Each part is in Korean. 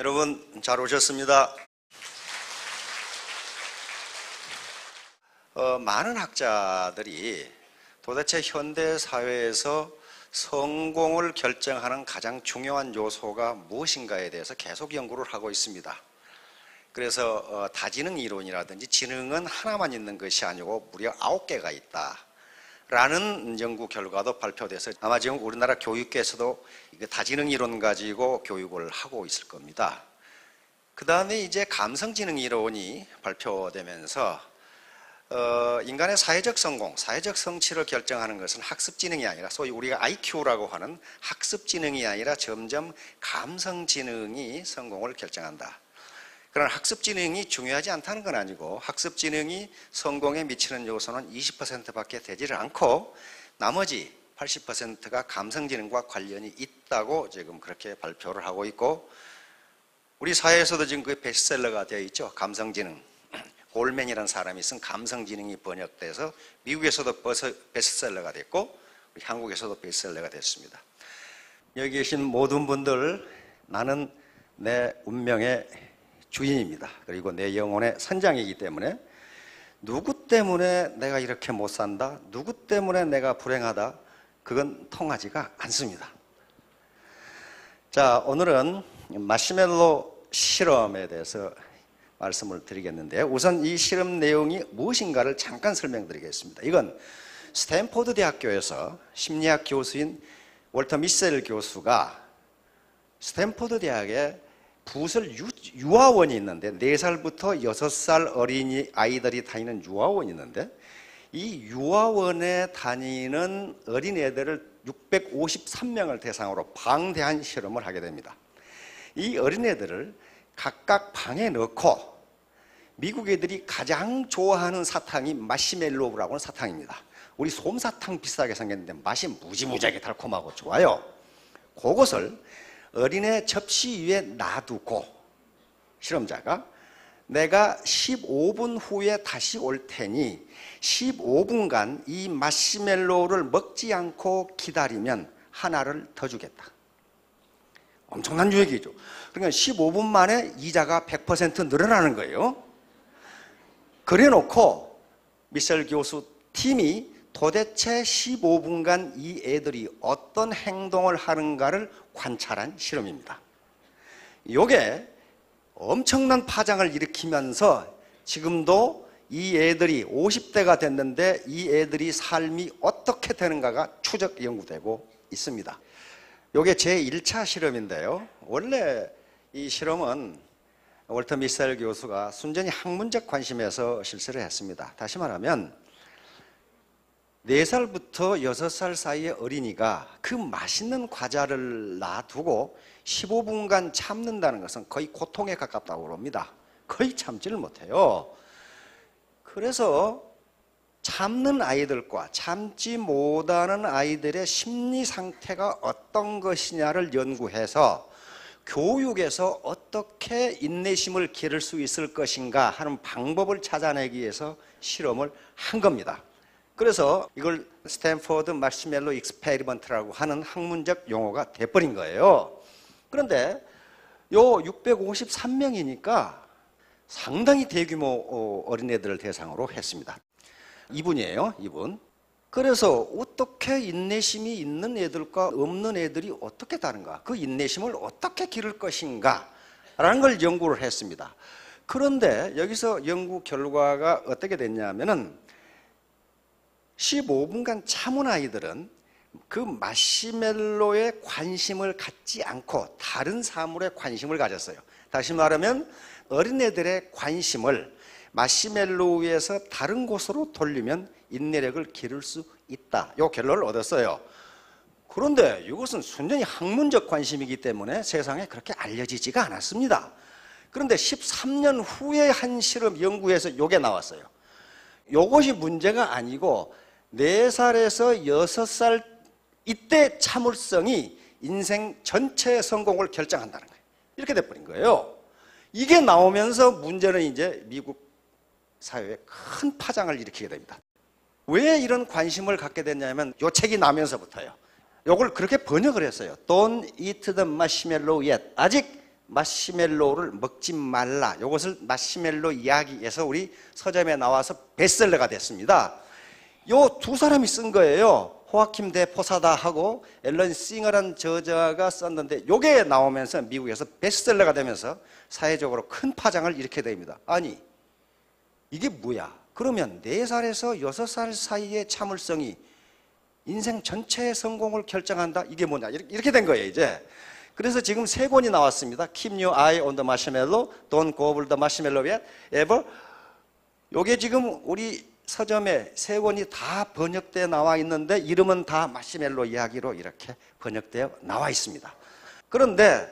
여러분 잘 오셨습니다. 많은 학자들이 도대체 현대 사회에서 성공을 결정하는 가장 중요한 요소가 무엇인가에 대해서 계속 연구를 하고 있습니다. 그래서 다지능 이론이라든지 지능은 하나만 있는 것이 아니고 무려 9개가 있다 라는 연구 결과도 발표돼서 아마 지금 우리나라 교육계에서도 다지능 이론 가지고 교육을 하고 있을 겁니다. 그 다음에 이제 감성지능 이론이 발표되면서 인간의 사회적 성공, 사회적 성취를 결정하는 것은 학습지능이 아니라 소위 우리가 IQ라고 하는 학습지능이 아니라 점점 감성지능이 성공을 결정한다. 그러나 학습지능이 중요하지 않다는 건 아니고 학습지능이 성공에 미치는 요소는 20%밖에 되지를 않고 나머지 80%가 감성지능과 관련이 있다고 지금 그렇게 발표를 하고 있고, 우리 사회에서도 지금 그게 베스트셀러가 되어 있죠. 감성지능. 골맨이라는 사람이 쓴 감성지능이 번역돼서 미국에서도 베스트셀러가 됐고 우리 한국에서도 베스트셀러가 됐습니다. 여기 계신 모든 분들, 나는 내 운명의 주인입니다. 그리고 내 영혼의 선장이기 때문에 누구 때문에 내가 이렇게 못 산다, 누구 때문에 내가 불행하다, 그건 통하지가 않습니다. 자, 오늘은 마시멜로 실험에 대해서 말씀을 드리겠는데요. 우선 이 실험 내용이 무엇인가를 잠깐 설명드리겠습니다. 이건 스탠포드 대학교에서 심리학 교수인 월터 미셀 교수가 스탠포드 대학에 부설 유아원이 있는데 4살부터 6살 어린이 아이들이 다니는 유아원이 있는데 이 유아원에 다니는 어린애들을 653명을 대상으로 방대한 실험을 하게 됩니다. 이 어린애들을 각각 방에 넣고 미국 애들이 가장 좋아하는 사탕이 마시멜로우라고 하는 사탕입니다. 우리 솜사탕 비슷하게 생겼는데 맛이 무지무지하게 달콤하고 좋아요. 그것을 어린애 접시 위에 놔두고 실험자가 내가 15분 후에 다시 올 테니 15분간 이 마시멜로우를 먹지 않고 기다리면 하나를 더 주겠다. 엄청난 유익이죠. 그러니까 15분 만에 이자가 100% 늘어나는 거예요. 그래 놓고 미셀 교수 팀이 도대체 15분간 이 애들이 어떤 행동을 하는가를 관찰한 실험입니다. 이게 엄청난 파장을 일으키면서 지금도 이 애들이 50대가 됐는데 이 애들이 삶이 어떻게 되는가가 추적 연구되고 있습니다. 이게 제1차 실험인데요. 원래 이 실험은 월터 미셀 교수가 순전히 학문적 관심에서 실시를 했습니다. 다시 말하면 4살부터 6살 사이의 어린이가 그 맛있는 과자를 놔두고 15분간 참는다는 것은 거의 고통에 가깝다고 합니다. 거의 참지를 못해요. 그래서 참는 아이들과 참지 못하는 아이들의 심리 상태가 어떤 것이냐를 연구해서 교육에서 어떻게 인내심을 기를 수 있을 것인가 하는 방법을 찾아내기 위해서 실험을 한 겁니다. 그래서 이걸 스탠포드 마시멜로 익스페리먼트라고 하는 학문적 용어가 돼버린 거예요. 그런데 요 653명이니까 상당히 대규모 어린애들을 대상으로 했습니다. 이분이에요, 이분. 그래서 어떻게 인내심이 있는 애들과 없는 애들이 어떻게 다른가, 그 인내심을 어떻게 기를 것인가 라는 걸 연구를 했습니다. 그런데 여기서 연구 결과가 어떻게 됐냐면은 15분간 참은 아이들은 그 마시멜로에 관심을 갖지 않고 다른 사물에 관심을 가졌어요. 다시 말하면 어린애들의 관심을 마시멜로우에서 다른 곳으로 돌리면 인내력을 기를 수 있다. 이 결론을 얻었어요. 그런데 이것은 순전히 학문적 관심이기 때문에 세상에 그렇게 알려지지가 않았습니다. 그런데 13년 후에 한 실험 연구에서 이게 나왔어요. 이것이 문제가 아니고 4살에서 6살 이때 참을성이 인생 전체의 성공을 결정한다는 거예요. 이렇게 돼버린 거예요. 이게 나오면서 문제는 이제 미국 사회에 큰 파장을 일으키게 됩니다. 왜 이런 관심을 갖게 됐냐면 이 책이 나면서부터요. 이걸 그렇게 번역을 했어요. Don't eat the marshmallow yet. 아직 마시멜로우를 먹지 말라. 이것을 마시멜로 이야기에서 우리 서점에 나와서 베스트셀러가 됐습니다. 요 두 사람이 쓴 거예요. 호아킴 대 포사다하고 앨런 싱어라는 저자가 썼는데 요게 나오면서 미국에서 베스트셀러가 되면서 사회적으로 큰 파장을 일으키게 됩니다. 아니 이게 뭐야? 그러면 4살에서 6살 사이의 참을성이 인생 전체의 성공을 결정한다? 이게 뭐냐? 이렇게 된 거예요 이제. 그래서 지금 3권이 나왔습니다. Keep your eye on the marshmallow, Don't go over the marshmallow yet, ever. 요게 지금 우리 서점에 3권이 다 번역되어 나와 있는데 이름은 다 마시멜로 이야기로 이렇게 번역되어 나와 있습니다. 그런데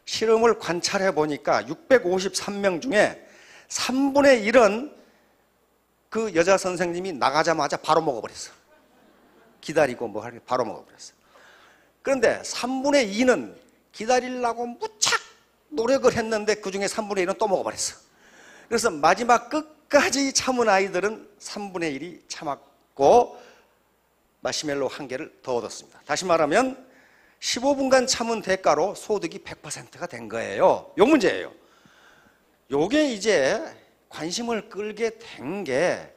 실험을 관찰해 보니까 653명 중에 3분의 1은 그 여자 선생님이 나가자마자 바로 먹어버렸어. 기다리고 뭐 할 게 바로 먹어버렸어. 그런데 3분의 2는 기다리려고 무척 노력을 했는데 그 중에 3분의 1은 또 먹어버렸어. 그래서 마지막 끝까지 참은 아이들은 3분의 1이 참았고 마시멜로 1개를 더 얻었습니다. 다시 말하면 15분간 참은 대가로 소득이 100%가 된 거예요. 요 문제예요. 요게 이제 관심을 끌게 된 게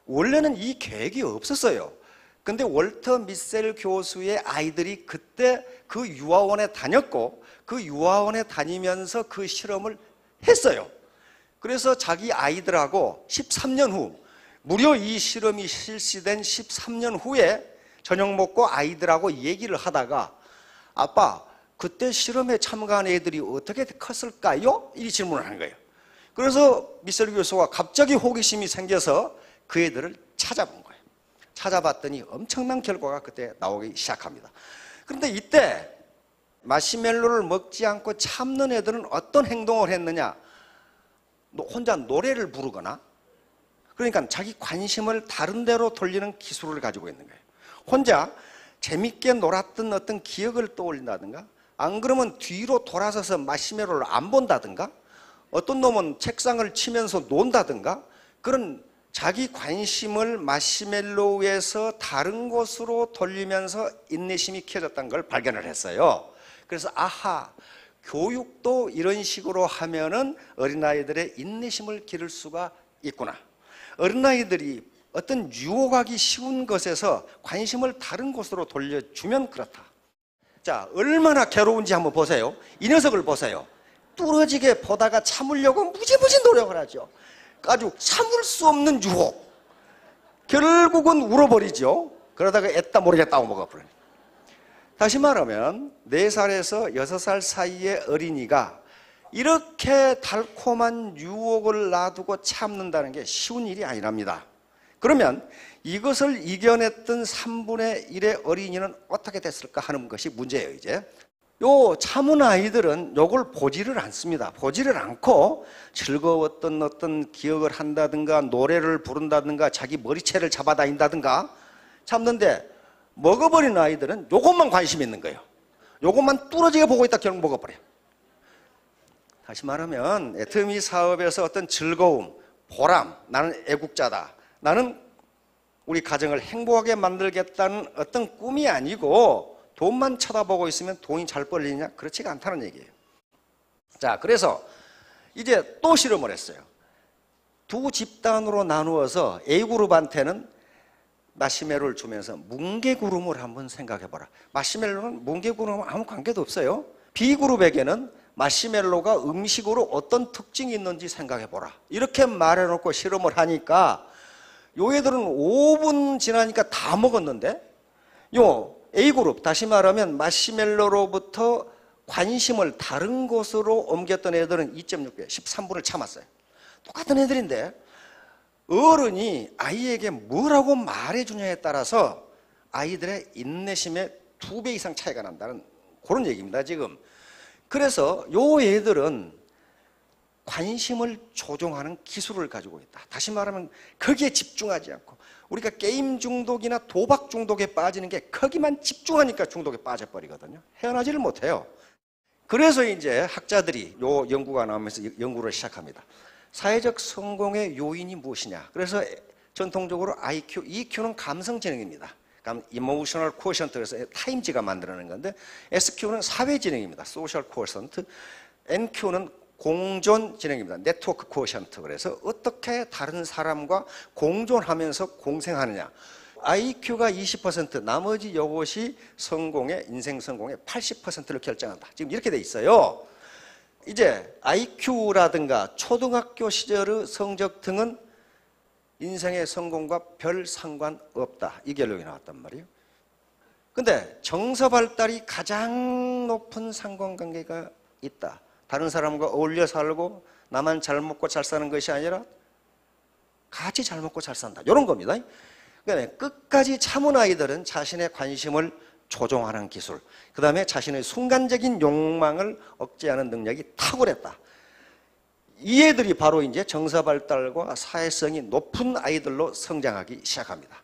원래는 이 계획이 없었어요. 근데 월터 미셀 교수의 아이들이 그때 그 유아원에 다녔고 그 유아원에 다니면서 그 실험을 했어요. 그래서 자기 아이들하고 13년 후 무려 이 실험이 실시된 13년 후에 저녁 먹고 아이들하고 얘기를 하다가 아빠 그때 실험에 참가한 애들이 어떻게 컸을까요? 이 질문을 하는 거예요. 그래서 미셀 교수가 갑자기 호기심이 생겨서 그 애들을 찾아본 거예요. 찾아봤더니 엄청난 결과가 그때 나오기 시작합니다. 그런데 이때 마시멜로를 먹지 않고 참는 애들은 어떤 행동을 했느냐? 혼자 노래를 부르거나 그러니까 자기 관심을 다른 데로 돌리는 기술을 가지고 있는 거예요. 혼자 재밌게 놀았던 어떤 기억을 떠올린다든가 안 그러면 뒤로 돌아서서 마시멜로를 안 본다든가 어떤 놈은 책상을 치면서 논다든가 그런 자기 관심을 마시멜로에서 다른 곳으로 돌리면서 인내심이 키워졌다는 걸 발견을 했어요. 그래서 아하, 교육도 이런 식으로 하면은 어린아이들의 인내심을 기를 수가 있구나. 어린아이들이 어떤 유혹하기 쉬운 것에서 관심을 다른 곳으로 돌려주면 그렇다. 자, 얼마나 괴로운지 한번 보세요. 이 녀석을 보세요. 뚫어지게 보다가 참으려고 무지무지 노력을 하죠. 아주 참을 수 없는 유혹. 결국은 울어버리죠. 그러다가 애따 모르게 따고 먹어버려요. 다시 말하면 4살에서 6살 사이의 어린이가 이렇게 달콤한 유혹을 놔두고 참는다는 게 쉬운 일이 아니랍니다. 그러면 이것을 이겨냈던 3분의 1의 어린이는 어떻게 됐을까 하는 것이 문제예요. 이제 요 참은 아이들은 요걸 보지를 않습니다. 보지를 않고 즐거웠던 어떤 기억을 한다든가 노래를 부른다든가 자기 머리채를 잡아다닌다든가 참는데 먹어버린 아이들은 요것만 관심 있는 거예요. 요것만 뚫어지게 보고 있다 결국 먹어버려요. 다시 말하면 애터미 사업에서 어떤 즐거움, 보람, 나는 애국자다. 나는 우리 가정을 행복하게 만들겠다는 어떤 꿈이 아니고 돈만 쳐다보고 있으면 돈이 잘 벌리냐? 그렇지가 않다는 얘기예요. 자, 그래서 이제 또 실험을 했어요. 두 집단으로 나누어서 A그룹한테는 마시멜로를 주면서 뭉게구름을 한번 생각해봐라. 마시멜로는 뭉게구름은 아무 관계도 없어요. B그룹에게는 마시멜로가 음식으로 어떤 특징이 있는지 생각해보라. 이렇게 말해놓고 실험을 하니까 요 애들은 5분 지나니까 다 먹었는데 요 A그룹, 다시 말하면 마시멜로로부터 관심을 다른 곳으로 옮겼던 애들은 2.6배, 13분을 참았어요. 똑같은 애들인데 어른이 아이에게 뭐라고 말해주냐에 따라서 아이들의 인내심에 2배 이상 차이가 난다는 그런 얘기입니다, 지금. 그래서 요 애들은 관심을 조종하는 기술을 가지고 있다. 다시 말하면 거기에 집중하지 않고 우리가 게임 중독이나 도박 중독에 빠지는 게 거기만 집중하니까 중독에 빠져버리거든요. 헤어나지를 못해요. 그래서 이제 학자들이 요 연구가 나오면서 연구를 시작합니다. 사회적 성공의 요인이 무엇이냐. 그래서 전통적으로 IQ, EQ는 감성지능입니다. NQ는 공존 지능입니다. 네트워크 코어션트. 그래서 어떻게 다른 사람과 공존하면서 공생하느냐. IQ가 20%, 나머지 이것이 성공의, 인생 성공의 80%를 결정한다. 지금 이렇게 돼 있어요. 이제 IQ라든가 초등학교 시절의 성적 등은 인생의 성공과 별 상관없다. 이 결론이 나왔단 말이에요. 근데 정서 발달이 가장 높은 상관관계가 있다. 다른 사람과 어울려 살고 나만 잘 먹고 잘 사는 것이 아니라 같이 잘 먹고 잘 산다. 이런 겁니다. 그러니까 끝까지 참은 아이들은 자신의 관심을 조종하는 기술, 그 다음에 자신의 순간적인 욕망을 억제하는 능력이 탁월했다. 이 애들이 바로 이제 정서 발달과 사회성이 높은 아이들로 성장하기 시작합니다.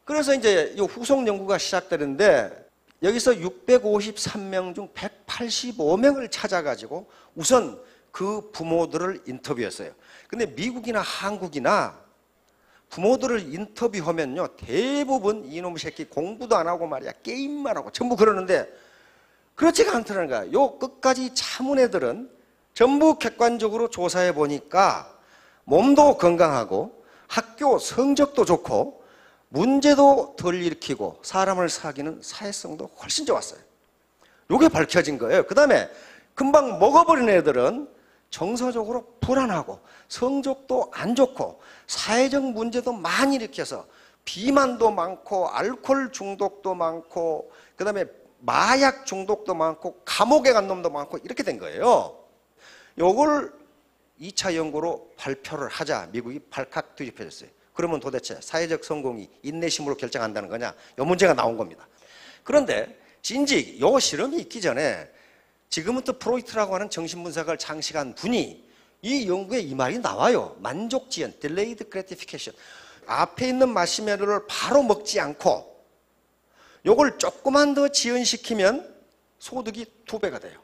그래서 이제 이 후속 연구가 시작되는데 여기서 653명 중 185명을 찾아가지고 우선 그 부모들을 인터뷰했어요. 근데 미국이나 한국이나 부모들을 인터뷰하면요, 대부분 이놈의 새끼 공부도 안 하고 말이야, 게임만 하고 전부 그러는데 그렇지가 않더라는 거야. 요 끝까지 참은 애들은 전부 객관적으로 조사해 보니까 몸도 건강하고 학교 성적도 좋고 문제도 덜 일으키고 사람을 사귀는 사회성도 훨씬 좋았어요. 요게 밝혀진 거예요. 그 다음에 금방 먹어버린 애들은 정서적으로 불안하고 성적도 안 좋고 사회적 문제도 많이 일으켜서 비만도 많고 알코올 중독도 많고 그 다음에 마약 중독도 많고 감옥에 간 놈도 많고 이렇게 된 거예요. 요걸 2차 연구로 발표를 하자 미국이 발칵 뒤집혀졌어요. 그러면 도대체 사회적 성공이 인내심으로 결정한다는 거냐? 요 문제가 나온 겁니다. 그런데 진즉 요 실험이 있기 전에 지금부터 프로이트라고 하는 정신분석을 장식한 분이 이 연구에 이 말이 나와요. 만족지연, delayed gratification. 앞에 있는 마시멜로를 바로 먹지 않고 요걸 조금만 더 지연시키면 소득이 2배가 돼요.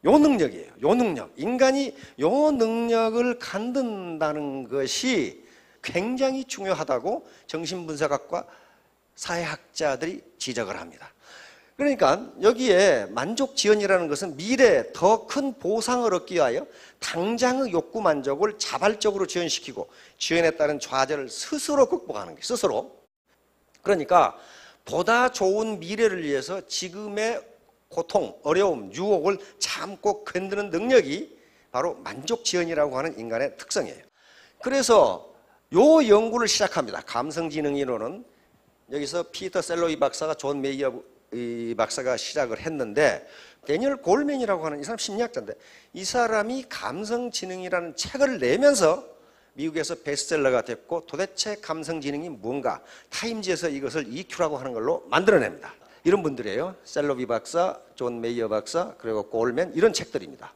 요 능력이에요. 요 능력. 인간이 요 능력을 갖는다는 것이 굉장히 중요하다고 정신분석학과 사회학자들이 지적을 합니다. 그러니까 여기에 만족지연이라는 것은 미래에 더 큰 보상을 얻기 위하여 당장의 욕구 만족을 자발적으로 지연시키고 지연에 따른 좌절을 스스로 극복하는 거예요. 스스로. 그러니까 보다 좋은 미래를 위해서 지금의 고통, 어려움, 유혹을 참고 견디는 능력이 바로 만족지연이라고 하는 인간의 특성이에요. 그래서 요 연구를 시작합니다. 감성지능이론은 여기서 피터 셀로이 박사가 존 메이어 이 박사가 시작을 했는데 데니얼 골맨이라고 하는 이 사람 심리학자인데 이 사람이 감성지능이라는 책을 내면서 미국에서 베스트셀러가 됐고 도대체 감성지능이 뭔가 타임지에서 이것을 EQ라고 하는 걸로 만들어냅니다. 이런 분들이에요. 셀로비 박사, 존 메이어 박사, 그리고 골맨 이런 책들입니다.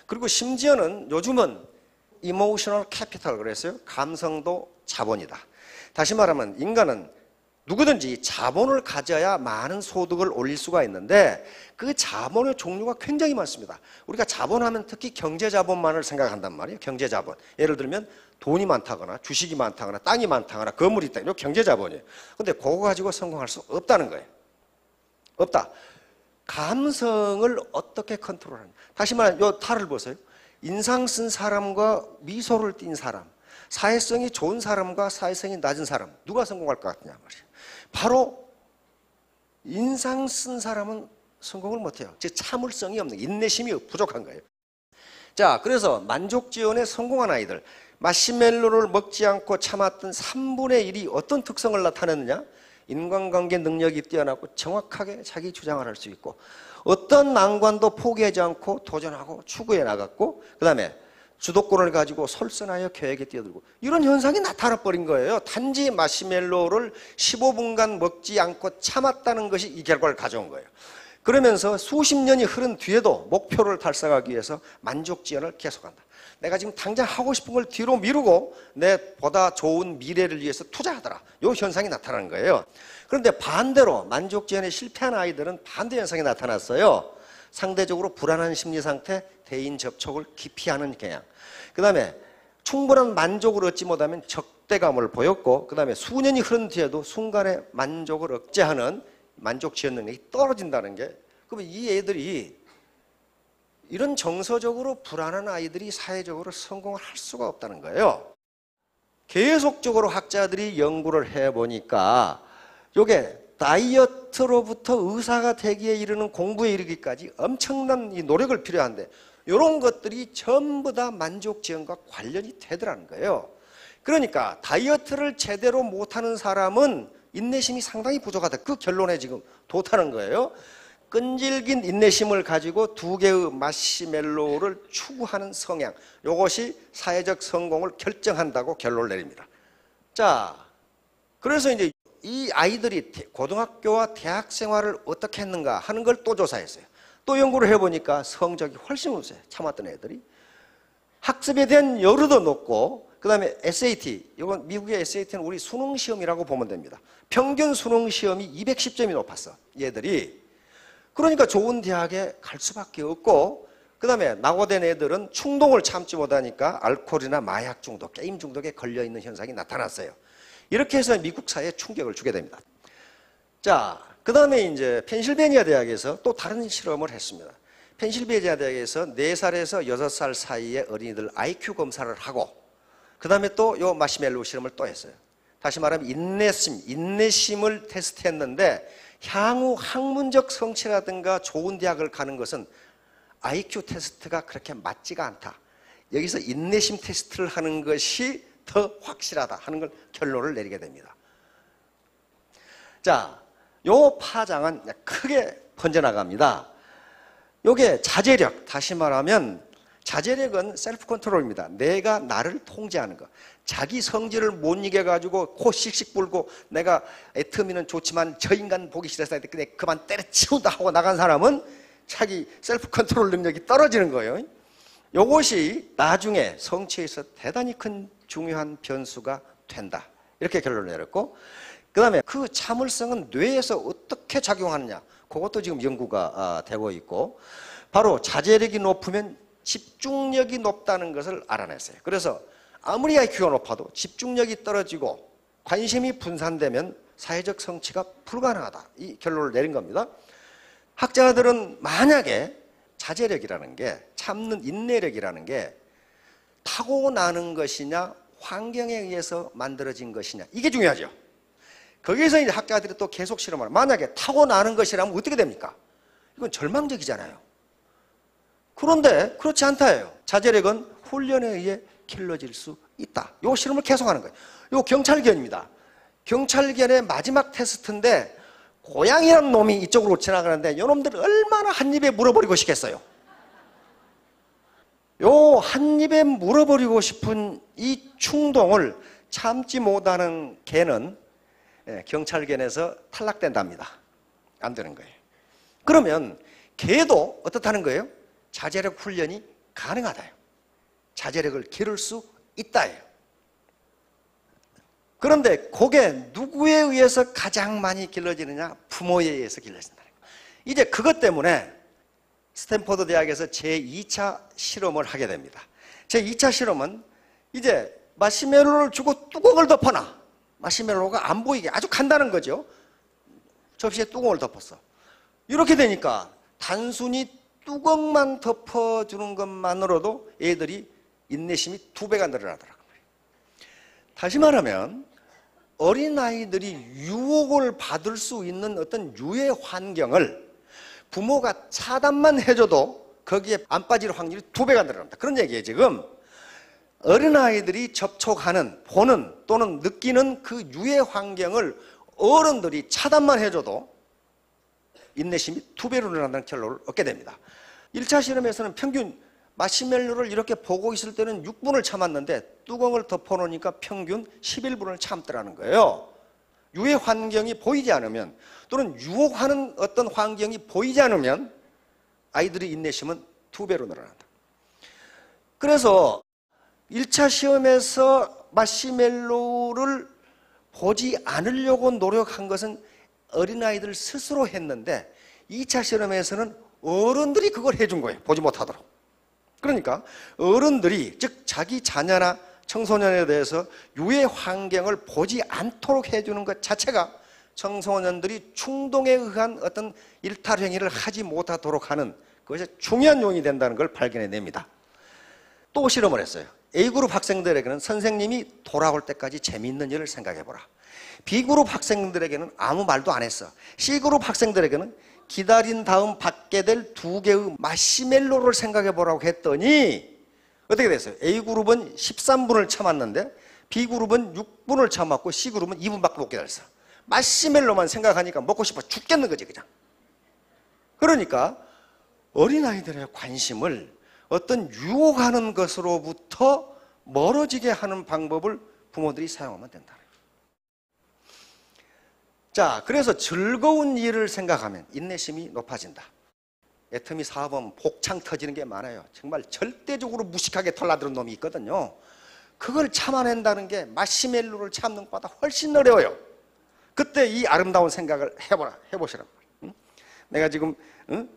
그리고 심지어는 요즘은 이모셔널 캐피탈 그랬어요. 감성도 자본이다. 다시 말하면 인간은 누구든지 자본을 가져야 많은 소득을 올릴 수가 있는데 그 자본의 종류가 굉장히 많습니다. 우리가 자본하면 특히 경제자본만을 생각한단 말이에요. 경제자본. 예를 들면 돈이 많다거나 주식이 많다거나 땅이 많다거나 건물이 있다. 이거 경제자본이에요. 근데 그거 가지고 성공할 수 없다는 거예요. 없다. 감성을 어떻게 컨트롤하느냐. 다시 말하면 요 탈을 보세요. 인상 쓴 사람과 미소를 띈 사람, 사회성이 좋은 사람과 사회성이 낮은 사람 누가 성공할 것 같냐 말이에요. 바로 인상 쓴 사람은 성공을 못해요. 즉 참을성이 없는, 인내심이 부족한 거예요. 자, 그래서 만족지연에 성공한 아이들, 마시멜로를 먹지 않고 참았던 3분의 1이 어떤 특성을 나타내느냐? 인간관계 능력이 뛰어나고 정확하게 자기 주장을 할 수 있고 어떤 난관도 포기하지 않고 도전하고 추구해 나갔고 그 다음에 주도권을 가지고 솔선하여 계획에 뛰어들고 이런 현상이 나타나버린 거예요. 단지 마시멜로를 15분간 먹지 않고 참았다는 것이 이 결과를 가져온 거예요. 그러면서 수십 년이 흐른 뒤에도 목표를 달성하기 위해서 만족지연을 계속한다. 내가 지금 당장 하고 싶은 걸 뒤로 미루고 내 보다 좋은 미래를 위해서 투자하더라. 이 현상이 나타나는 거예요. 그런데 반대로 만족지연에 실패한 아이들은 반대 현상이 나타났어요. 상대적으로 불안한 심리 상태, 대인 접촉을 기피하는 경향. 그 다음에 충분한 만족을 얻지 못하면 적대감을 보였고 그 다음에 수년이 흐른 뒤에도 순간의 만족을 억제하는 만족지연 능력이 떨어진다는 게 그러면 이 애들이 이런 정서적으로 불안한 아이들이 사회적으로 성공을 할 수가 없다는 거예요. 계속적으로 학자들이 연구를 해보니까 이게 다이어트로부터 의사가 되기에 이르는 공부에 이르기까지 엄청난 이 노력을 필요한데 이런 것들이 전부 다 만족 지형과 관련이 되더라는 거예요. 그러니까 다이어트를 제대로 못하는 사람은 인내심이 상당히 부족하다. 그 결론에 지금 도달하는 거예요. 끈질긴 인내심을 가지고 2개의 마시멜로우를 추구하는 성향, 이것이 사회적 성공을 결정한다고 결론을 내립니다. 자, 그래서 이제 이 아이들이 고등학교와 대학 생활을 어떻게 했는가 하는 걸 또 조사했어요. 또 연구를 해보니까 성적이 훨씬 우수해요. 참았던 애들이. 학습에 대한 여유도 높고, 그 다음에 SAT, 이건 미국의 SAT는 우리 수능 시험이라고 보면 됩니다. 평균 수능 시험이 210점이 높았어, 얘들이. 그러니까 좋은 대학에 갈 수밖에 없고, 그 다음에 낙오된 애들은 충동을 참지 못하니까 알코올이나 마약 중독, 게임 중독에 걸려있는 현상이 나타났어요. 이렇게 해서 미국 사회에 충격을 주게 됩니다. 자, 그 다음에 이제 펜실베니아 대학에서 또 다른 실험을 했습니다. 펜실베니아 대학에서 4살에서 6살 사이의 어린이들 IQ 검사를 하고, 그 다음에 또 요 마시멜로우 실험을 또 했어요. 다시 말하면 인내심을 테스트했는데, 향후 학문적 성취라든가 좋은 대학을 가는 것은 IQ 테스트가 그렇게 맞지가 않다. 여기서 인내심 테스트를 하는 것이 더 확실하다 하는 걸 결론을 내리게 됩니다. 자, 요 파장은 크게 번져나갑니다. 요게 자제력, 다시 말하면 자제력은 셀프 컨트롤입니다. 내가 나를 통제하는 것. 자기 성질을 못 이겨가지고 코 씩씩 불고 내가 애터미는 좋지만 저 인간 보기 싫어서 그냥 그만 때려치운다 하고 나간 사람은 자기 셀프 컨트롤 능력이 떨어지는 거예요. 이것이 나중에 성취에서 대단히 큰 중요한 변수가 된다. 이렇게 결론을 내렸고, 그 다음에 그 참을성은 뇌에서 어떻게 작용하느냐, 그것도 지금 연구가 되고 있고, 바로 자제력이 높으면 집중력이 높다는 것을 알아냈어요. 그래서 아무리 IQ가 높아도 집중력이 떨어지고 관심이 분산되면 사회적 성취가 불가능하다. 이 결론을 내린 겁니다. 학자들은 만약에 자제력이라는 게, 참는 인내력이라는 게 타고나는 것이냐 환경에 의해서 만들어진 것이냐, 이게 중요하죠. 거기에서 이제 학자들이 또 계속 실험을, 만약에 타고나는 것이라면 어떻게 됩니까? 이건 절망적이잖아요. 그런데 그렇지 않다예요. 자제력은 훈련에 의해 길러질 수 있다. 이 실험을 계속하는 거예요. 이 경찰견입니다. 경찰견의 마지막 테스트인데 고양이라는 놈이 이쪽으로 지나가는데 이놈들 얼마나 한 입에 물어버리고 싶겠어요. 요 한 입에 물어버리고 싶은 이 충동을 참지 못하는 개는 경찰견에서 탈락된답니다. 안 되는 거예요. 그러면 개도 어떻다는 거예요? 자제력 훈련이 가능하다요. 자제력을 기를 수 있다예요. 그런데 그게 누구에 의해서 가장 많이 길러지느냐? 부모에 의해서 길러진다는 거예요. 이제 그것 때문에 스탠퍼드 대학에서 제2차 실험을 하게 됩니다. 제2차 실험은 이제 마시멜로를 주고 뚜껑을 덮어놔. 마시멜로가 안 보이게, 아주 간단한 거죠. 접시에 뚜껑을 덮었어. 이렇게 되니까 단순히 뚜껑만 덮어주는 것만으로도 애들이 인내심이 2배가 늘어나더라고요. 다시 말하면 어린아이들이 유혹을 받을 수 있는 어떤 유해 환경을 부모가 차단만 해줘도 거기에 안 빠질 확률이 2배가 늘어납니다. 그런 얘기예요. 지금 어린아이들이 접촉하는, 보는 또는 느끼는 그 유해 환경을 어른들이 차단만 해줘도 인내심이 2배로 늘어난다는 결론을 얻게 됩니다. 1차 실험에서는 평균 마시멜로를 이렇게 보고 있을 때는 6분을 참았는데 뚜껑을 덮어놓으니까 평균 11분을 참더라는 거예요. 유해 환경이 보이지 않으면, 또는 유혹하는 어떤 환경이 보이지 않으면 아이들의 인내심은 2배로 늘어난다. 그래서 1차 시험에서 마시멜로를 보지 않으려고 노력한 것은 어린아이들 스스로 했는데 2차 실험에서는 어른들이 그걸 해준 거예요. 보지 못하도록. 그러니까 어른들이, 즉 자기 자녀나 청소년에 대해서 유해 환경을 보지 않도록 해주는 것 자체가 청소년들이 충동에 의한 어떤 일탈 행위를 하지 못하도록 하는 그것이 중요한 요인이 된다는 걸 발견해냅니다. 또 실험을 했어요. A그룹 학생들에게는 선생님이 돌아올 때까지 재미있는 일을 생각해보라. B그룹 학생들에게는 아무 말도 안 했어. C그룹 학생들에게는 기다린 다음 받게 될 2개의 마시멜로를 생각해보라고 했더니 어떻게 됐어요? A그룹은 13분을 참았는데 B그룹은 6분을 참았고 C그룹은 2분밖에 못 기다렸어. 마시멜로만 생각하니까 먹고 싶어 죽겠는 거지 그냥. 그러니까 어린아이들의 관심을 어떤 유혹하는 것으로부터 멀어지게 하는 방법을 부모들이 사용하면 된다. 자, 그래서 즐거운 일을 생각하면 인내심이 높아진다. 애터미 사업은 복창 터지는 게 많아요. 정말 절대적으로 무식하게 털나드는 놈이 있거든요. 그걸 참아낸다는 게 마시멜로를 참는 것보다 훨씬 어려워요. 그때 이 아름다운 생각을 해보시란 말이에요. 내가 지금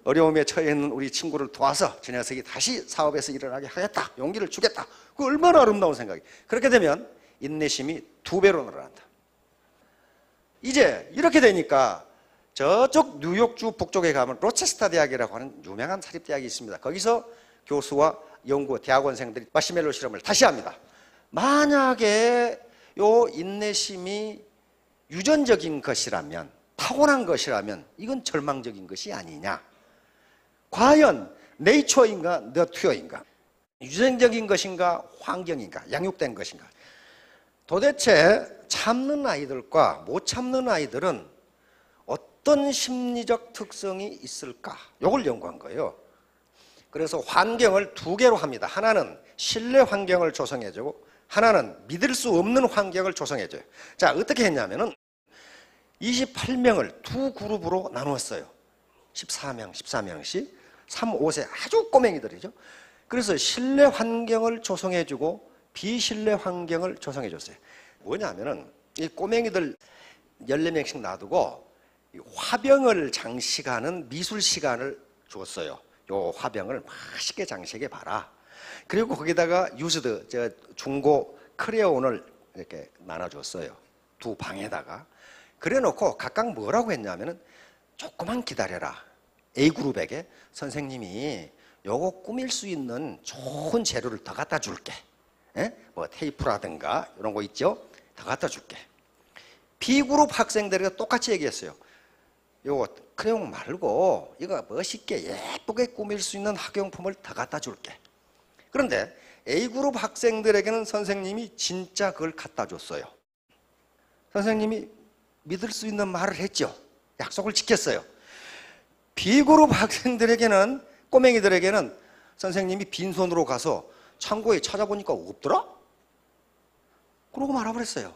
어려움에 처해 있는 우리 친구를 도와서 저 녀석이 다시 사업에서 일어나게 하겠다. 용기를 주겠다. 그 얼마나 아름다운 생각이. 그렇게 되면 인내심이 2배로 늘어난다. 이제 이렇게 되니까 저쪽 뉴욕주 북쪽에 가면 로체스터 대학이라고 하는 유명한 사립대학이 있습니다. 거기서 교수와 연구 대학원생들이 마시멜로 실험을 다시 합니다. 만약에 요 인내심이 유전적인 것이라면, 타고난 것이라면 이건 절망적인 것이 아니냐. 과연 네이처인가 너튜어인가, 유전적인 것인가 환경인가, 양육된 것인가. 도대체 참는 아이들과 못 참는 아이들은 어떤 심리적 특성이 있을까? 이걸 연구한 거예요. 그래서 환경을 2개로 합니다. 하나는 신뢰 환경을 조성해주고 하나는 믿을 수 없는 환경을 조성해줘요. 자, 어떻게 했냐면은 28명을 2그룹으로 나누었어요. 14명씩 3, 5세 아주 꼬맹이들이죠. 그래서 신뢰 환경을 조성해주고 비신뢰 환경을 조성해줬어요. 뭐냐면은 이 꼬맹이들 14명씩 놔두고 화병을 장식하는 미술 시간을 줬어요. 요 화병을 맛있게 장식해 봐라. 그리고 거기다가 유스드, 중고 크레온을 이렇게 나눠줬어요. 2방에다가. 그래 놓고 각각 뭐라고 했냐면은 조금만 기다려라. A그룹에게 선생님이 요거 꾸밀 수 있는 좋은 재료를 더 갖다 줄게. 뭐 테이프라든가 이런 거 있죠? 더 갖다 줄게. B그룹 학생들에게 똑같이 얘기했어요. 요거 크레용 말고 이거 멋있게 예쁘게 꾸밀 수 있는 학용품을 더 갖다 줄게. 그런데 A그룹 학생들에게는 선생님이 진짜 그걸 갖다 줬어요. 선생님이 믿을 수 있는 말을 했죠. 약속을 지켰어요. B그룹 학생들에게는, 꼬맹이들에게는 선생님이 빈손으로 가서 창고에 찾아보니까 없더라? 그러고 말아버렸어요.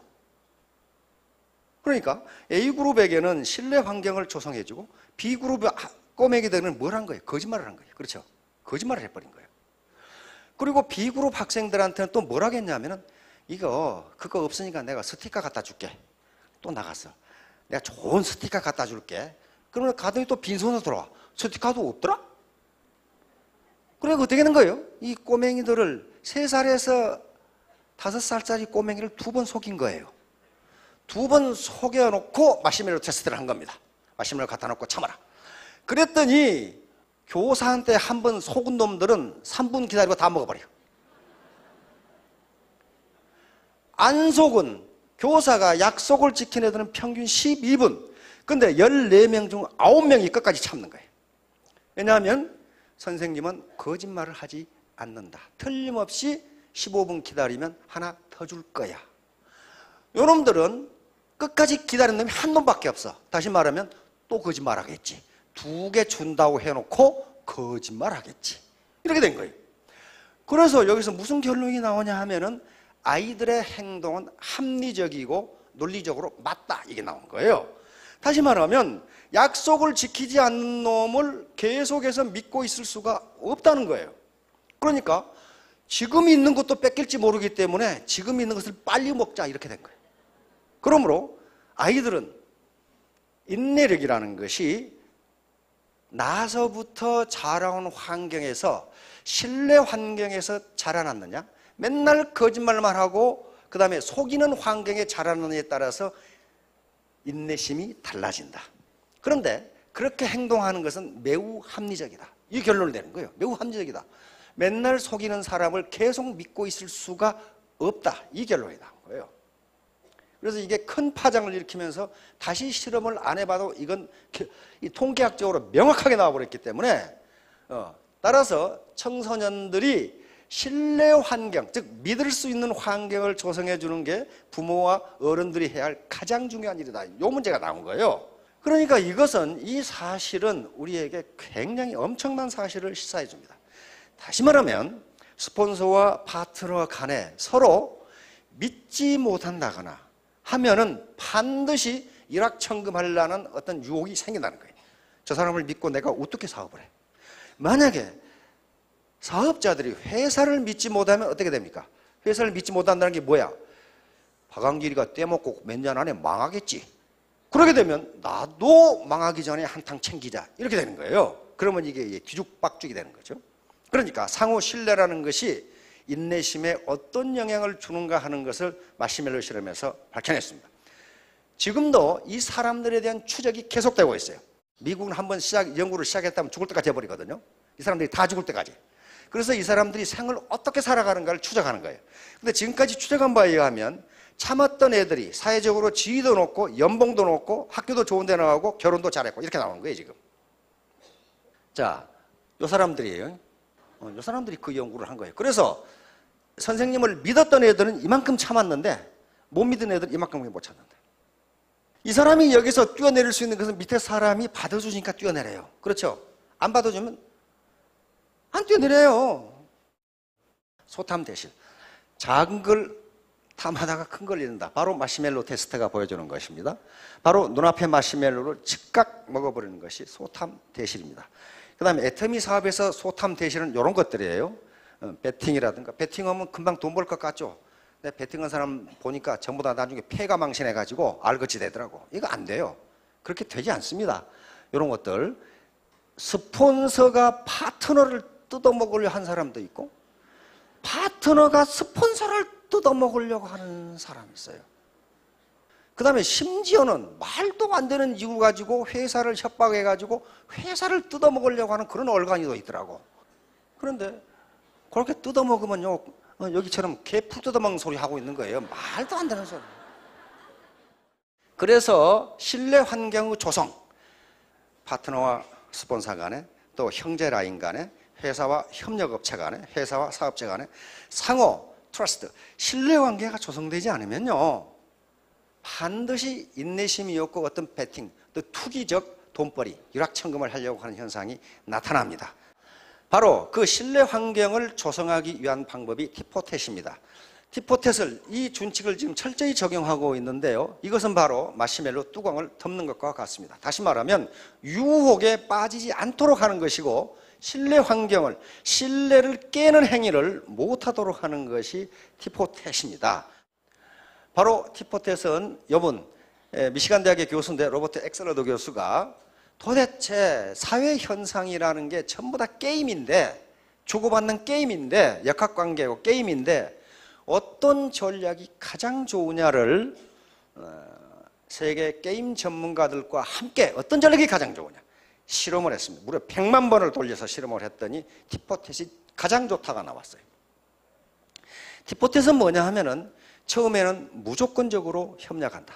그러니까 A그룹에게는 신뢰 환경을 조성해주고 B그룹의 꼬맹이들은 뭘 한 거예요? 거짓말을 한 거예요. 그렇죠? 거짓말을 해버린 거예요. 그리고 B그룹 학생들한테는 또 뭘 하겠냐면은 그거 없으니까 내가 스티커 갖다 줄게. 또 나갔어. 내가 좋은 스티커 갖다 줄게. 그러면 가더니 또 빈손으로 돌아와. 스티커도 없더라? 그래 어떻게 되는 거예요? 이 꼬맹이들을 3살에서 5살짜리 꼬맹이를 2번 속인 거예요. 2번 속여놓고 마시멜로 테스트를 한 겁니다. 마시멜로 갖다 놓고 참아라. 그랬더니 교사한테 한 번 속은 놈들은 3분 기다리고 다 먹어버려요. 안 속은 교사가 약속을 지킨 애들은 평균 12분. 근데 14명 중 9명이 끝까지 참는 거예요. 왜냐하면 선생님은 거짓말을 하지 않는다. 틀림없이 15분 기다리면 하나 더 줄 거야. 요놈들은 끝까지 기다리는 놈이 한 놈밖에 없어. 다시 말하면 또 거짓말하겠지. 2개 준다고 해놓고 거짓말하겠지. 이렇게 된 거예요. 그래서 여기서 무슨 결론이 나오냐 하면은 아이들의 행동은 합리적이고 논리적으로 맞다, 이게 나온 거예요. 다시 말하면 약속을 지키지 않는 놈을 계속해서 믿고 있을 수가 없다는 거예요. 그러니까 지금 있는 것도 뺏길지 모르기 때문에 지금 있는 것을 빨리 먹자, 이렇게 된 거예요. 그러므로 아이들은 인내력이라는 것이 나서부터 자라온 환경에서, 신뢰 환경에서 자라났느냐, 맨날 거짓말만 하고 그 다음에 속이는 환경에 자라느냐에 따라서 인내심이 달라진다. 그런데 그렇게 행동하는 것은 매우 합리적이다. 이 결론을 내는 거예요. 매우 합리적이다. 맨날 속이는 사람을 계속 믿고 있을 수가 없다. 이 결론이 나온 거예요. 그래서 이게 큰 파장을 일으키면서 다시 실험을 안 해봐도 이건 통계학적으로 명확하게 나와버렸기 때문에 따라서 청소년들이 신뢰 환경, 즉 믿을 수 있는 환경을 조성해 주는 게 부모와 어른들이 해야 할 가장 중요한 일이다. 이 문제가 나온 거예요. 그러니까 이것은 이 사실은 우리에게 굉장히 엄청난 사실을 시사해 줍니다. 다시 말하면 스폰서와 파트너 간에 서로 믿지 못한다거나 하면은 반드시 일확천금하려는 어떤 유혹이 생긴다는 거예요. 저 사람을 믿고 내가 어떻게 사업을 해? 만약에 사업자들이 회사를 믿지 못하면 어떻게 됩니까? 회사를 믿지 못한다는 게 뭐야? 박한길이가 떼먹고 몇 년 안에 망하겠지. 그러게 되면 나도 망하기 전에 한탕 챙기자. 이렇게 되는 거예요. 그러면 이게 뒤죽박죽이 되는 거죠. 그러니까 상호 신뢰라는 것이 인내심에 어떤 영향을 주는가 하는 것을 마시멜로 실험에서 밝혀냈습니다. 지금도 이 사람들에 대한 추적이 계속되고 있어요. 미국은 한번 연구를 시작했다면 죽을 때까지 해버리거든요. 이 사람들이 다 죽을 때까지. 그래서 이 사람들이 생을 어떻게 살아가는가를 추적하는 거예요. 근데 지금까지 추적한 바에 의하면 참았던 애들이 사회적으로 지위도 높고 연봉도 높고 학교도 좋은 데 나가고 결혼도 잘했고 이렇게 나오는 거예요 지금. 자, 요 사람들이 그 연구를 한 거예요. 그래서 선생님을 믿었던 애들은 이만큼 참았는데 못 믿은 애들은 이만큼 못 참는다. 이 사람이 여기서 뛰어내릴 수 있는 것은 밑에 사람이 받아주니까 뛰어내려요. 그렇죠? 안 받아주면 안 뛰어내려요. 소탐 대실. 작은 걸 탐하다가 큰 걸 잃는다. 바로 마시멜로 테스트가 보여주는 것입니다. 바로 눈앞의 마시멜로를 즉각 먹어버리는 것이 소탐 대실입니다. 그 다음에 애터미 사업에서 소탐 대실은 이런 것들이에요. 베팅이라든가. 베팅하면 금방 돈 벌 것 같죠? 근데 베팅한 사람 보니까 전부 다 나중에 폐가 망신해가지고 알거지 되더라고. 이거 안 돼요. 그렇게 되지 않습니다. 이런 것들. 스폰서가 파트너를 뜯어먹으려 한 사람도 있고 파트너가 스폰서를 뜯어먹으려고 하는 사람이 있어요. 그 다음에 심지어는 말도 안 되는 이유 가지고 회사를 협박해가지고 회사를 뜯어먹으려고 하는 그런 얼간이도 있더라고. 그런데 그렇게 뜯어먹으면요 여기처럼 개 풀 뜯어먹는 소리 하고 있는 거예요. 말도 안 되는 소리. 그래서 신뢰 환경의 조성, 파트너와 스폰서 간에 또 형제 라인 간에 회사와 협력업체 간에 회사와 사업체 간에 상호 트러스트, 신뢰관계가 조성되지 않으면요 반드시 인내심이 없고 어떤 베팅, 또 투기적 돈벌이, 일확천금을 하려고 하는 현상이 나타납니다. 바로 그 신뢰 환경을 조성하기 위한 방법이 티포텟입니다. 티포텟을 이 준칙을 지금 철저히 적용하고 있는데요. 이것은 바로 마시멜로 뚜껑을 덮는 것과 같습니다. 다시 말하면 유혹에 빠지지 않도록 하는 것이고 신뢰 환경을, 신뢰를 깨는 행위를 못하도록 하는 것이 티포텟입니다. 바로 티포텟은 이분 미시간 대학의 교수인데 로버트 엑셀러드 교수가 도대체 사회 현상이라는 게 전부 다 게임인데, 주고받는 게임인데, 역학관계고 게임인데 어떤 전략이 가장 좋으냐를 세계 게임 전문가들과 함께 어떤 전략이 가장 좋으냐 실험을 했습니다. 무려 100만 번을 돌려서 실험을 했더니 티포텟이 가장 좋다가 나왔어요. 티포텟은 뭐냐 하면은 처음에는 무조건적으로 협력한다.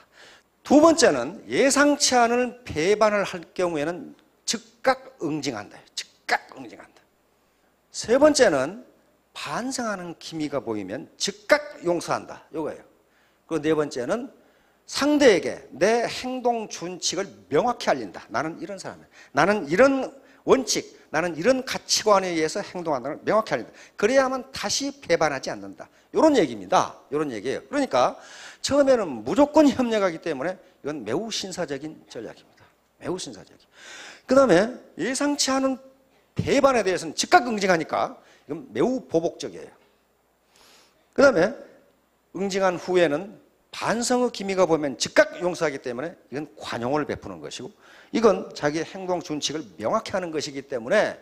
두 번째는 예상치 않은 배반을 할 경우에는 즉각 응징한다. 즉각 응징한다. 세 번째는 반성하는 기미가 보이면 즉각 용서한다. 이거예요. 그리고 네 번째는 상대에게 내 행동 준칙을 명확히 알린다. 나는 이런 사람이야. 나는 이런 원칙, 나는 이런 가치관에 의해서 행동한다는 걸 명확히 알린다. 그래야만 다시 배반하지 않는다. 이런 얘기입니다. 이런 얘기예요. 그러니까 처음에는 무조건 협력하기 때문에 이건 매우 신사적인 전략입니다. 매우 신사적인. 그 다음에 예상치 않은 배반에 대해서는 즉각 응징하니까 이건 매우 보복적이에요. 그 다음에 응징한 후에는 반성의 기미가 보면 즉각 용서하기 때문에 이건 관용을 베푸는 것이고 이건 자기의 행동 준칙을 명확히 하는 것이기 때문에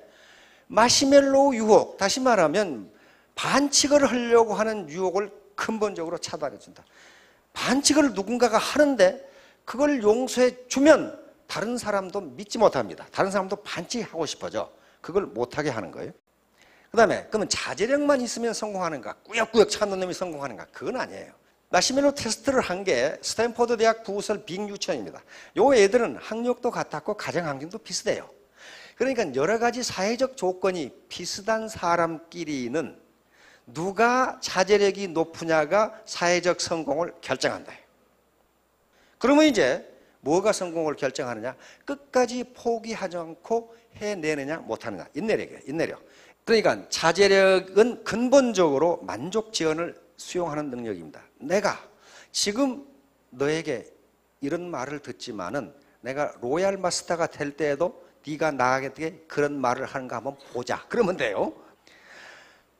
마시멜로 유혹, 다시 말하면 반칙을 하려고 하는 유혹을 근본적으로 차단해 준다. 반칙을 누군가가 하는데 그걸 용서해 주면 다른 사람도 믿지 못합니다. 다른 사람도 반칙하고 싶어져. 그걸 못하게 하는 거예요. 그 다음에 그러면 자제력만 있으면 성공하는가? 꾸역꾸역 찾는 놈이 성공하는가? 그건 아니에요. 마시멜로 테스트를 한 게 스탠포드 대학 부설 빅유치원입니다. 요 애들은 학력도 같았고 가정 환경도 비슷해요. 그러니까 여러 가지 사회적 조건이 비슷한 사람끼리는 누가 자제력이 높으냐가 사회적 성공을 결정한다. 그러면 이제 뭐가 성공을 결정하느냐? 끝까지 포기하지 않고 해내느냐 못하느냐. 인내력이에요. 인내력. 그러니까 자제력은 근본적으로 만족 지원을 수용하는 능력입니다. 내가 지금 너에게 이런 말을 듣지만은 내가 로얄 마스터가 될 때에도 네가 나에게 그런 말을 하는가 한번 보자. 그러면 돼요.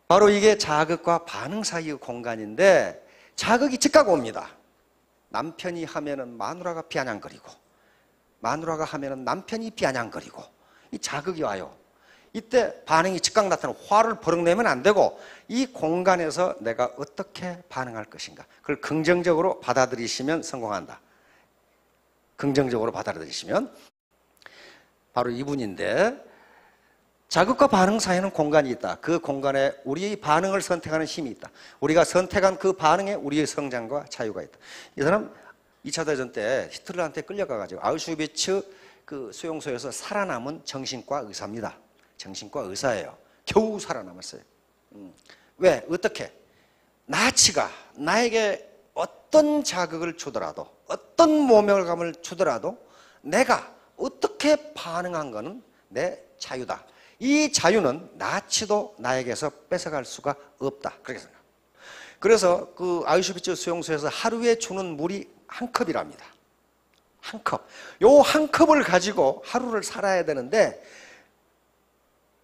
바로 이게 자극과 반응 사이의 공간인데 자극이 즉각 옵니다. 남편이 하면은 마누라가 비아냥거리고 마누라가 하면은 남편이 비아냥거리고 이 자극이 와요. 이때 반응이 즉각 나타나고 화를 버럭 내면 안 되고 이 공간에서 내가 어떻게 반응할 것인가 그걸 긍정적으로 받아들이시면 성공한다. 긍정적으로 받아들이시면 바로 이분인데 자극과 반응 사이에는 공간이 있다. 그 공간에 우리의 반응을 선택하는 힘이 있다. 우리가 선택한 그 반응에 우리의 성장과 자유가 있다. 이 사람 2차 대전 때 히틀러한테 끌려가가지고 아우슈비츠 그 수용소에서 살아남은 정신과 의사입니다. 정신과 의사예요. 겨우 살아남았어요. 왜? 어떻게? 나치가 나에게 어떤 자극을 주더라도 어떤 모멸감을 주더라도 내가 어떻게 반응한 것은 내 자유다. 이 자유는 나치도 나에게서 뺏어갈 수가 없다. 그렇게 생각합니다. 그래서 그 아우슈비츠 수용소에서 하루에 주는 물이 한 컵이랍니다. 한 컵. 요 한 컵을 가지고 하루를 살아야 되는데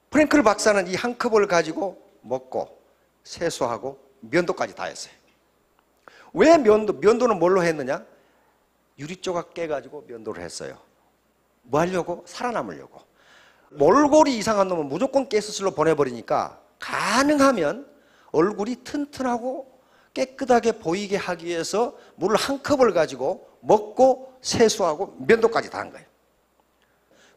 프랭클 박사는 이 한 컵을 가지고 먹고 세수하고 면도까지 다 했어요. 왜 면도는 뭘로 했느냐? 유리조각 깨가지고 면도를 했어요. 뭐 하려고? 살아남으려고. 몰골이 이상한 놈은 무조건 가스실로 보내버리니까 가능하면 얼굴이 튼튼하고 깨끗하게 보이게 하기 위해서 물을 한 컵을 가지고 먹고 세수하고 면도까지 다 한 거예요.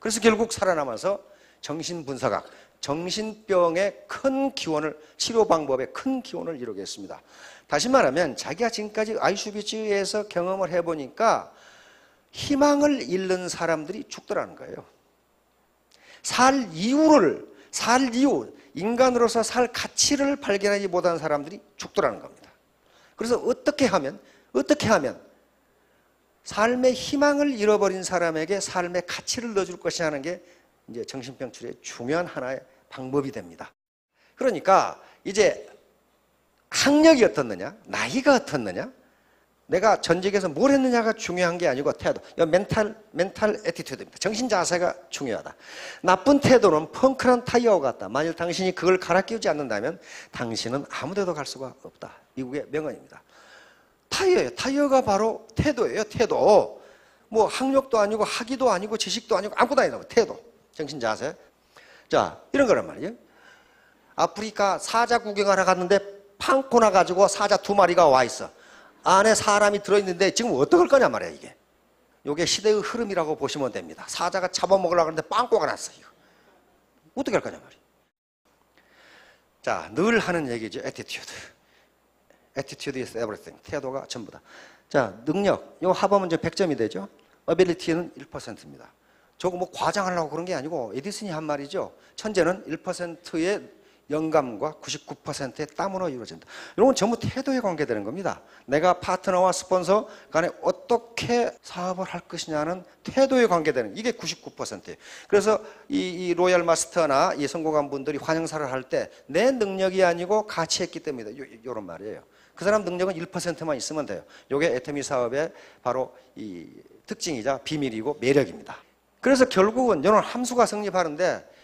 그래서 결국 살아남아서 정신분석학, 정신병의 큰 기원을, 치료 방법의 큰 기원을 이루게 했습니다. 다시 말하면 자기가 지금까지 아우슈비츠에서 경험을 해보니까 희망을 잃는 사람들이 죽더라는 거예요. 살 이유, 인간으로서 살 가치를 발견하지 못한 사람들이 죽더라는 겁니다. 그래서 어떻게 하면 삶의 희망을 잃어버린 사람에게 삶의 가치를 넣어줄 것이냐 하는 게 이제 정신병 치료의 중요한 하나의 방법이 됩니다. 그러니까 이제 학력이 어떻느냐, 나이가 어떻느냐, 내가 전직에서 뭘 했느냐가 중요한 게 아니고 태도, 멘탈 애티튜드입니다. 정신 자세가 중요하다. 나쁜 태도는 펑크란 타이어와 같다. 만일 당신이 그걸 갈아 끼우지 않는다면 당신은 아무 데도 갈 수가 없다. 미국의 명언입니다. 타이어예요. 타이어가 바로 태도예요. 태도. 뭐 학력도 아니고 학위도 아니고 지식도 아니고 아무것도 아니고 태도. 정신 자세. 자, 이런 거란 말이에요. 아프리카 사자 구경하러 갔는데 판코나 가지고 사자 2마리가 와 있어. 안에 사람이 들어있는데 지금 어떡할 거냐 말이야 이게. 이게 시대의 흐름이라고 보시면 됩니다. 사자가 잡아먹으려고 하는데 빵꾸가 났어요. 어떻게 할 거냐 말이야. 자, 늘 하는 얘기죠. attitude. attitude is everything. 태도가 전부다. 자, 능력. 요 합하면 100점이 되죠. ability는 1%입니다. 저거 뭐 과장하려고 그런 게 아니고 에디슨이 한 말이죠. 천재는 1%의 영감과 99%의 땀으로 이루어진다. 이런 건 전부 태도에 관계되는 겁니다. 내가 파트너와 스폰서 간에 어떻게 사업을 할 것이냐는 태도에 관계되는, 이게 99%예요. 그래서 이 로얄 마스터나 이 성공한 분들이 환영사를 할 때 내 능력이 아니고 같이 했기 때문이다. 이런 말이에요. 그 사람 능력은 1%만 있으면 돼요. 이게 애터미 사업의 바로 이 특징이자 비밀이고 매력입니다. 그래서 결국은 이런 함수가 성립하는데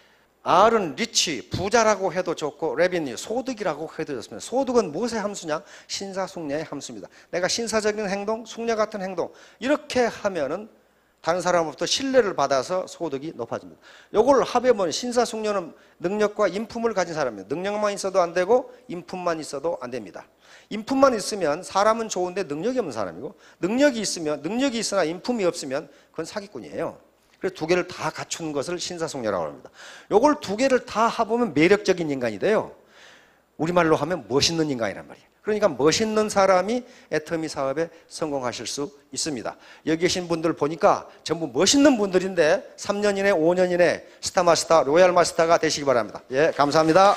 R은 리치, 부자라고 해도 좋고 레비뉴, 소득이라고 해도 좋습니다. 소득은 무엇의 함수냐? 신사숙녀의 함수입니다. 내가 신사적인 행동, 숙녀 같은 행동 이렇게 하면은 다른 사람으로부터 신뢰를 받아서 소득이 높아집니다. 이걸 합해보면 신사숙녀는 능력과 인품을 가진 사람입니다. 능력만 있어도 안 되고 인품만 있어도 안 됩니다. 인품만 있으면 사람은 좋은데 능력이 없는 사람이고 능력이 있으나 인품이 없으면 그건 사기꾼이에요. 그래서 두 개를 다 갖춘 것을 신사숙녀라고 합니다. 요걸 두 개를 다 해보면 매력적인 인간이 돼요. 우리말로 하면 멋있는 인간이란 말이에요. 그러니까 멋있는 사람이 애터미 사업에 성공하실 수 있습니다. 여기 계신 분들 보니까 전부 멋있는 분들인데 3년 이내, 5년 이내 스타마스터, 로얄마스터가 되시기 바랍니다. 예, 감사합니다.